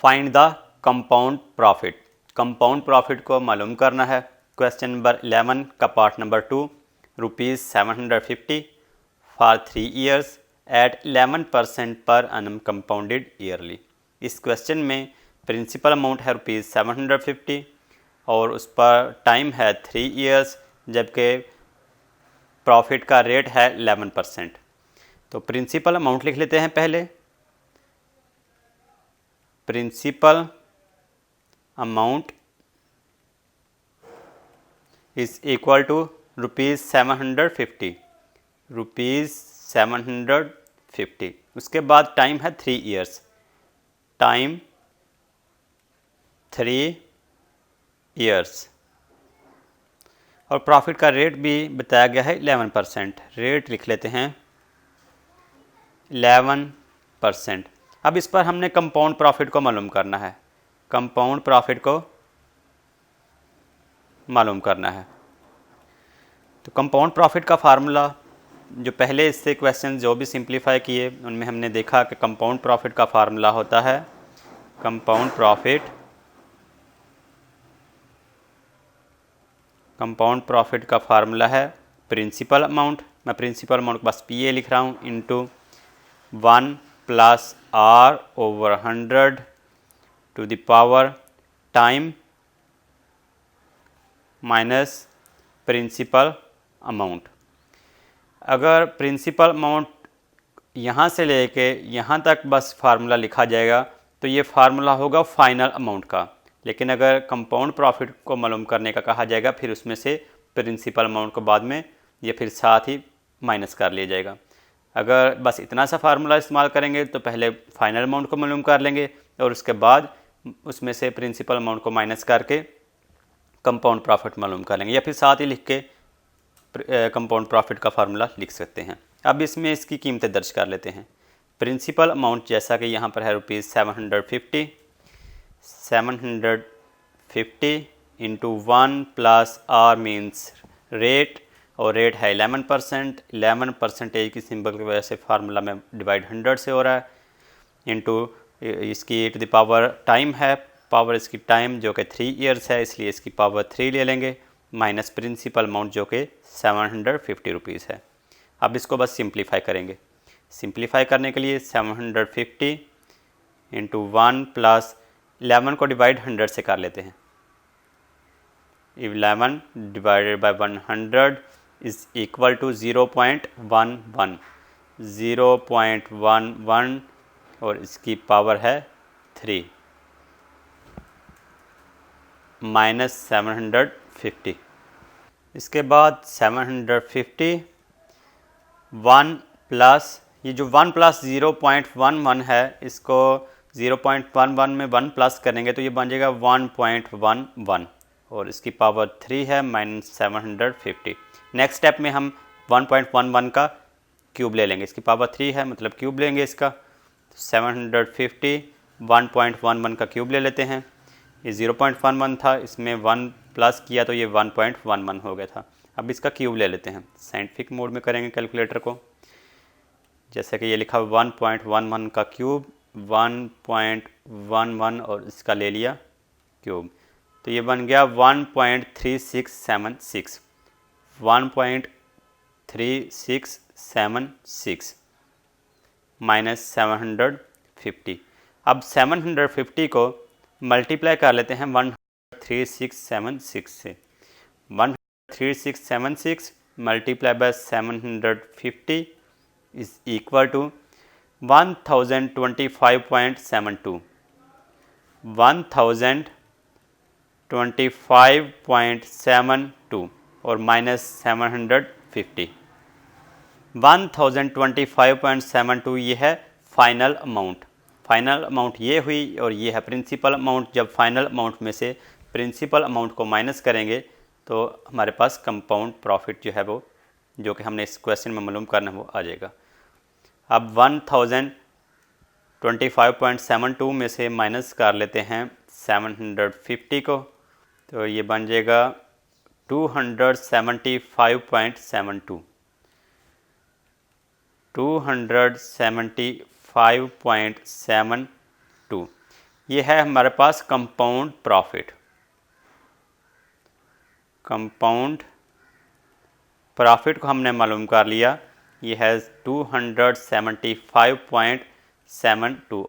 Find the compound profit. Compound profit को मालूम करना है। क्वेश्चन नंबर 11 का part number 2, ₹750 for 3 years at 11% per annum compounded yearly. इस क्वेश्चन में प्रिंसिपल अमाउंट है ₹750 और उस पर टाइम है 3 ईयर्स, जबकि प्रॉफिट का रेट है 11%। तो प्रिंसिपल अमाउंट लिख लेते हैं पहले। Principal amount is equal to ₹750। ₹750। उसके बाद टाइम है 3 ईयर्स। टाइम 3 ईयर्स और प्रॉफिट का रेट भी बताया गया है 11%। रेट लिख लेते हैं 11%। अब इस पर हमने कंपाउंड प्रॉफिट को मालूम करना है। कंपाउंड प्रॉफिट को मालूम करना है तो कंपाउंड प्रॉफिट का फार्मूला जो पहले इससे क्वेश्चन जो भी सिंप्लीफाई किए उनमें हमने देखा कि कंपाउंड प्रॉफिट का फार्मूला होता है कंपाउंड प्रॉफिट का फार्मूला है प्रिंसिपल अमाउंट। मैं प्रिंसिपल अमाउंट को बस PA लिख रहा हूँ into 1 + R/100 to the power time minus principal amount. अगर प्रिंसिपल अमाउंट यहाँ से लेके यहाँ तक बस फार्मूला लिखा जाएगा तो ये फार्मूला होगा फाइनल अमाउंट का, लेकिन अगर कंपाउंड प्रॉफिट को मालूम करने का कहा जाएगा फिर उसमें से प्रिंसिपल अमाउंट को बाद में या फिर साथ ही माइनस कर लिया जाएगा। अगर बस इतना सा फार्मूला इस्तेमाल करेंगे तो पहले फाइनल अमाउंट को मालूम कर लेंगे और उसके बाद उसमें से प्रिंसिपल अमाउंट को माइनस करके कंपाउंड प्रॉफिट मालूम कर लेंगे, या फिर साथ ही लिख के कंपाउंड प्रॉफिट का फार्मूला लिख सकते हैं। अब इसमें इसकी कीमतें दर्ज कर लेते हैं। प्रिंसिपल अमाउंट जैसा कि यहाँ पर है ₹750। 750 इंटू 1 + R मीन्स रेट, और रेट है 11%। 11% की सिंबल की वजह से फार्मूला में डिवाइड 100 से हो रहा है, इंटू इसकी टू द पावर टाइम है, पावर इसकी टाइम जो कि 3 ईयर्स है इसलिए इसकी पावर 3 ले लेंगे, माइनस प्रिंसिपल अमाउंट जो कि ₹750 है। अब इसको बस सिंप्लीफाई करेंगे। सिंप्लीफाई करने के लिए 750 इंटू 1 + 11 को डिवाइड 100 से कर लेते हैं। 11 divided by 100 is equal to 0.11। 0.11 और इसकी पावर है 3 माइनस 750। इसके बाद 750 1 प्लस ये जो 1 + 0.11 है इसको 0.11 में 1 प्लस करेंगे तो ये बन जाएगा 1.11 और इसकी पावर 3 है माइनस 750। नेक्स्ट स्टेप में हम 1.11 का क्यूब ले लेंगे, इसकी पावर 3 है मतलब क्यूब लेंगे इसका। 750 1.11 का क्यूब ले लेते हैं। ये 0.11 था, इसमें 1 प्लस किया तो ये 1.11 हो गया था। अब इसका क्यूब ले लेते हैं, साइंटिफिक मोड में करेंगे कैलकुलेटर को। जैसे कि ये लिखा 1.11 का क्यूब 1.11 और इसका ले लिया क्यूब तो ये बन गया 1.3676। 1.3676 माइनस 750। अब 750 को मल्टीप्लाई कर लेते हैं 13676 से। 13676 multiply by 750 is equal to 1025.72। 1025.72 और माइनस 750। 1025.72 ये है फाइनल अमाउंट। फाइनल अमाउंट ये हुई और ये है प्रिंसिपल अमाउंट। जब फाइनल अमाउंट में से प्रिंसिपल अमाउंट को माइनस करेंगे तो हमारे पास कंपाउंड प्रॉफिट जो है वो जो कि हमने इस क्वेश्चन में मालूम करना है वो आ जाएगा। अब 1025.72 में से माइनस कर लेते हैं 750 को तो ये बन जाएगा 275.72। 275.72 ये है हमारे पास कंपाउंड प्रॉफिट। कंपाउंड प्रॉफिट को हमने मालूम कर लिया, ये है 275.72।